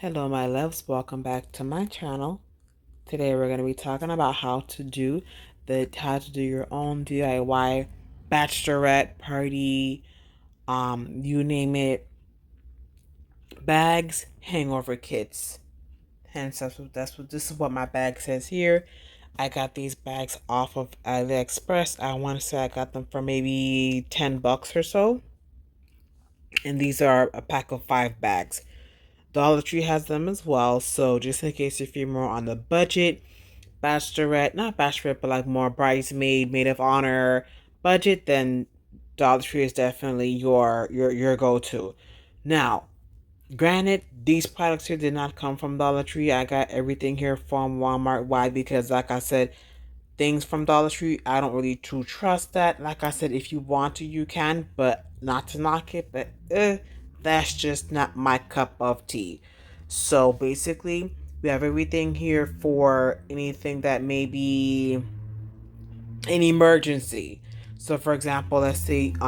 Hello my loves, welcome back to my channel. Today we're going to be talking about how to do your own DIY bachelorette party, you name it, bags, hangover kits. Hence this is what my bag says here. I got these bags off of AliExpress. I want to say I got them for maybe $10 or so. And these are a pack of 5 bags. Dollar Tree has them as well, so just in case if you're more on the budget, bachelorette, not bachelorette, but like more bridesmaid, maid of honor budget, then Dollar Tree is definitely your go-to. Now, granted, these products here did not come from Dollar Tree. I got everything here from Walmart. Why? Because like I said, things from Dollar Tree, I don't really too trust that. Like I said, if you want to, you can, but not to knock it, but that's just not my cup of tea. So basically, we have everything here for anything that may be an emergency. So for example, let's say the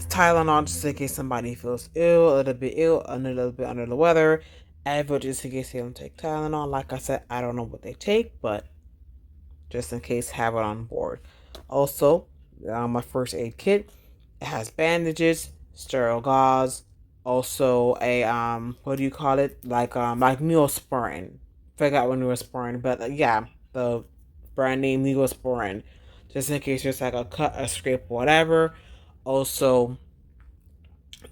Tylenol, just in case somebody feels ill, a little bit under the weather. Advil, just in case they don't take Tylenol. Like I said, I don't know what they take, but just in case, have it on board. Also, my first aid kit, it has bandages, sterile gauze, also a what do you call it, like Neosporin. Forgot what Neosporin, but yeah, the brand name Neosporin, just in case there's like a cut, a scrape, whatever. Also,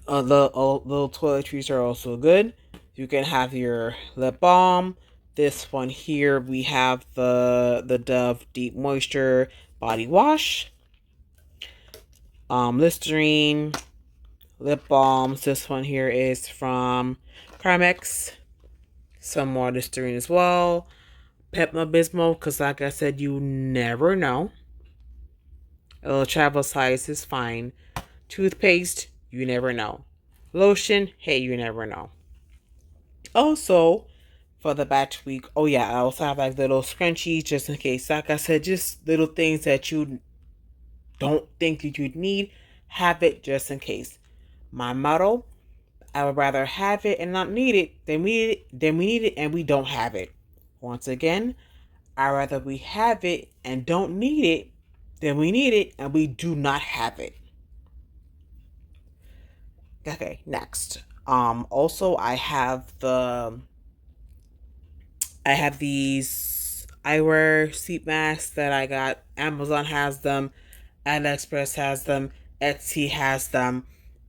the little toiletries are also good. You can have your lip balm. This one here, we have the Dove Deep Moisture Body Wash, Listerine, lip balms. This one here is from Carmex. Some more Listerine as well. Pepto Bismol, because like I said, you never know. A little travel size is fine. Toothpaste, you never know. Lotion, hey, you never know. Also, for the batch week, oh yeah, I also have like little scrunchies just in case. Like I said, just little things that you don't think that you'd need, have it just in case. My motto, I would rather have it and not need it than we need it and we don't have it. Once again, I'd rather we have it and don't need it than we need it and we do not have it. Okay, next. Also I have these eyewear seat masks that I got. Amazon has them, AliExpress has them, Etsy has them.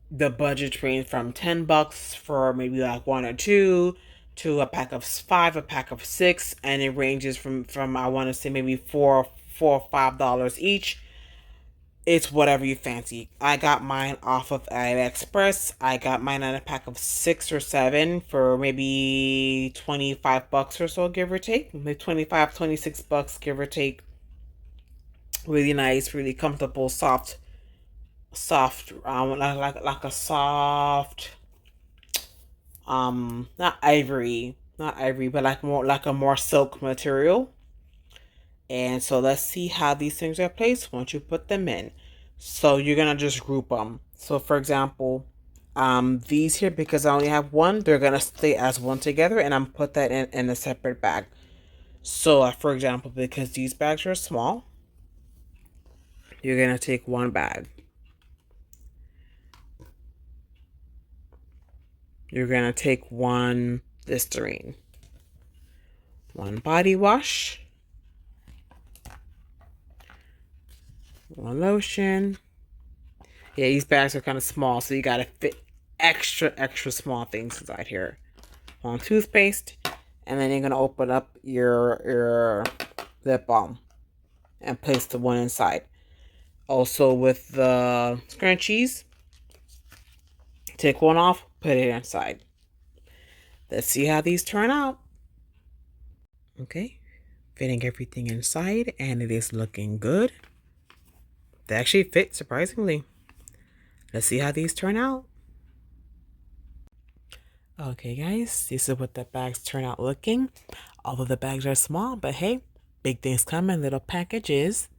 The budget range from $10 for maybe like one or two to a pack of 5, a pack of 6, and it ranges from I want to say maybe four or $5 each. It's whatever you fancy. I got mine off of AliExpress. I got mine at a pack of 6 or 7 for maybe $25 or so, give or take. Maybe 25, $26, give or take. Really nice, really comfortable, soft, like a soft, not ivory, but like a more silk material. And so let's see how these things are placed once you put them in. So you're gonna just group them. So for example, these here, because I only have one, they're gonna stay as one together, and I'm put that in a separate bag. So for example, because these bags are small, you're gonna take one bag. You're gonna take one Listerine, one body wash, one lotion. Yeah, these bags are kind of small, so you gotta fit extra small things inside here. One toothpaste, and then you're gonna open up your lip balm and place the one inside. Also with the scrunchies, take one off, put it inside. Let's see how these turn out. Okay, fitting everything inside, and it is looking good. They actually fit surprisingly. Let's see how these turn out. Okay guys, this is what the bags turn out looking. Although the bags are small, but hey, big things come in little packages.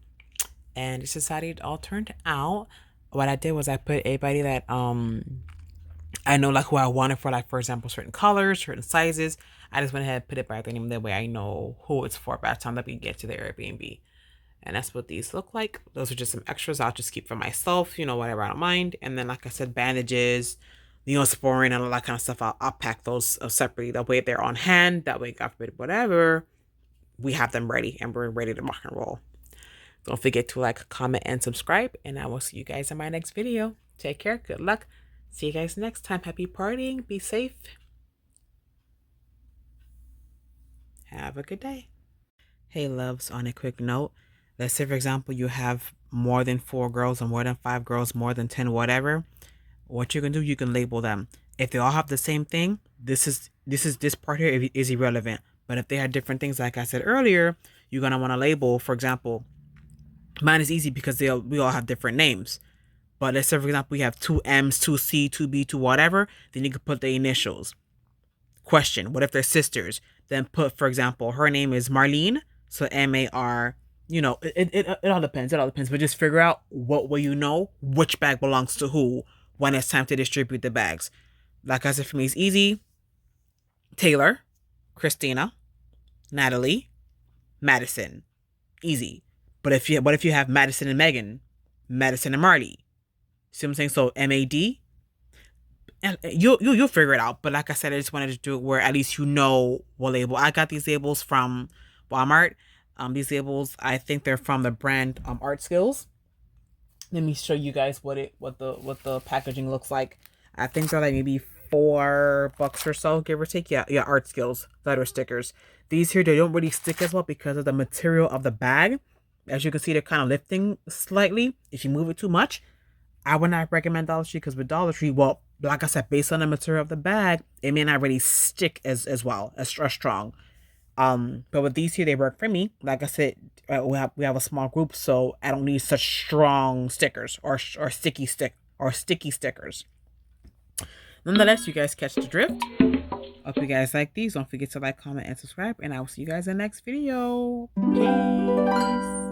And this is how it all turned out. What I did was I put everybody that I know like who I wanted for, like, for example, certain colors, certain sizes. I just went ahead and put it by the name. That way I know who it's for by the time that we get to the Airbnb. And that's what these look like. Those are just some extras I'll just keep for myself, whatever, I don't mind. And then, like I said, bandages, Neosporin, and all that kind of stuff. I'll pack those separately. That way they're on hand. That way, God forbid, whatever, we have them ready and we're ready to rock and roll. Don't forget to like, comment, and subscribe. And I will see you guys in my next video. Take care. Good luck. See you guys next time. Happy partying. Be safe. Have a good day. Hey, loves, on a quick note, let's say, for example, you have more than 4 girls or more than 5 girls, more than 10, whatever. What you can do, you can label them. If they all have the same thing, this part here is irrelevant. But if they have different things, like I said earlier, you're gonna want to label. For example, mine is easy because we all have different names. But let's say, for example, we have 2 M's, 2 C, 2 B, 2 whatever. Then you can put the initials. Question: what if they're sisters? Then put, for example, her name is Marlene, so MAR. It all depends. It all depends. But just figure out what way which bag belongs to who when it's time to distribute the bags. Like I said, for me, it's easy. Taylor, Christina, Natalie, Madison, easy. But what if you have Madison and Megan, Madison and Marley? See what I'm saying? So MAD. And you'll figure it out. But like I said, I just wanted to do it where at least what label. I got these labels from Walmart. These labels, I think they're from the brand Art Skills. Let me show you guys what the packaging looks like. I think they're like maybe $4 or so, give or take. Yeah, Art Skills letter stickers. These here, they don't really stick as well because of the material of the bag. As you can see, they're kind of lifting slightly. If you move it too much, I would not recommend Dollar Tree, because with Dollar Tree, well, like I said, based on the material of the bag, it may not really stick as well, as strong. But with these here, they work for me. Like I said, we have a small group, so I don't need such strong stickers or sticky stickers. Nonetheless, you guys catch the drift. Hope you guys like these. Don't forget to like, comment, and subscribe, and I will see you guys in the next video. Peace.